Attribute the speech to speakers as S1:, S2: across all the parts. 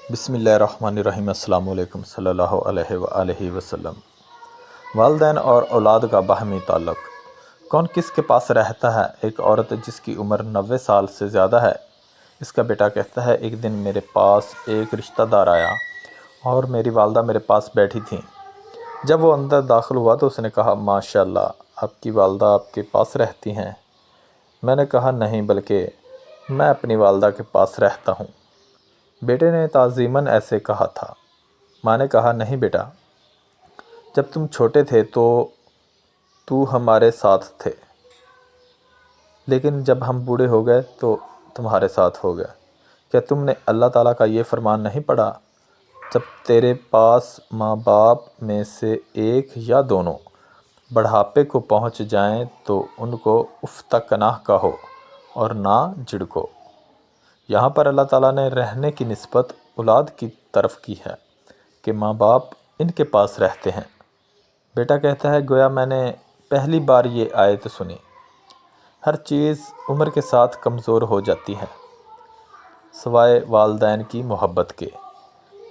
S1: بسم اللہ الرحمن الرحیم۔ السلام علیکم صلی اللہ علیہ وآلہ وسلم۔ والدین اور اولاد کا باہمی تعلق۔ کون کس کے پاس رہتا ہے؟ ایک عورت جس کی عمر 90 سال سے زیادہ ہے، اس کا بیٹا کہتا ہے، ایک دن میرے پاس ایک رشتہ دار آیا اور میری والدہ میرے پاس بیٹھی تھیں۔ جب وہ اندر داخل ہوا تو اس نے کہا، ماشاءاللہ، آپ کی والدہ آپ کے پاس رہتی ہیں۔ میں نے کہا، نہیں، بلکہ میں اپنی والدہ کے پاس رہتا ہوں۔ بیٹے نے تعظیماً ایسے کہا تھا۔ ماں نے کہا، نہیں بیٹا، جب تم چھوٹے تھے تو ہمارے ساتھ تھے، لیکن جب ہم بوڑھے ہو گئے تو تمہارے ساتھ ہو گئے۔ کیا تم نے اللہ تعالیٰ کا یہ فرمان نہیں پڑھا، جب تیرے پاس ماں باپ میں سے ایک یا دونوں بڑھاپے کو پہنچ جائیں تو ان کو اف تک نہ کہو اور نہ جھڑکو۔ یہاں پر اللہ تعالیٰ نے رہنے کی نسبت اولاد کی طرف کی ہے کہ ماں باپ ان کے پاس رہتے ہیں۔ بیٹا کہتا ہے، گویا میں نے پہلی بار یہ آیت سنی۔ ہر چیز عمر کے ساتھ کمزور ہو جاتی ہے سوائے والدین کی محبت کے،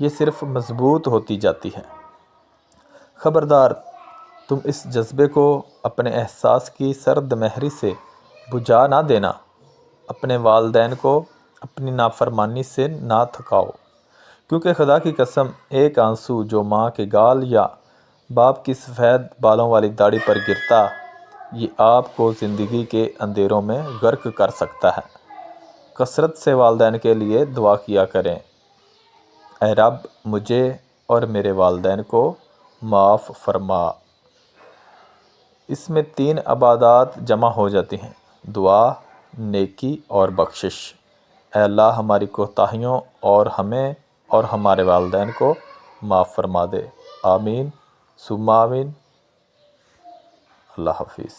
S1: یہ صرف مضبوط ہوتی جاتی ہے۔ خبردار، تم اس جذبے کو اپنے احساس کی سرد مہری سے بجھا نہ دینا۔ اپنے والدین کو اپنی نافرمانی سے نہ تھکاؤ، کیونکہ خدا کی قسم، ایک آنسو جو ماں کے گال یا باپ کی سفید بالوں والی داڑھی پر گرتا، یہ آپ کو زندگی کے اندھیروں میں غرق کر سکتا ہے۔ کثرت سے والدین کے لیے دعا کیا کریں، اے رب، مجھے اور میرے والدین کو معاف فرما۔ اس میں 3 عبادات جمع ہو جاتی ہیں: دعا، نیکی اور بخشش۔ اے اللہ، ہماری کوتاہیوں اور ہمیں اور ہمارے والدین کو معاف فرما دے۔ آمین ثم آمین۔ اللہ حافظ۔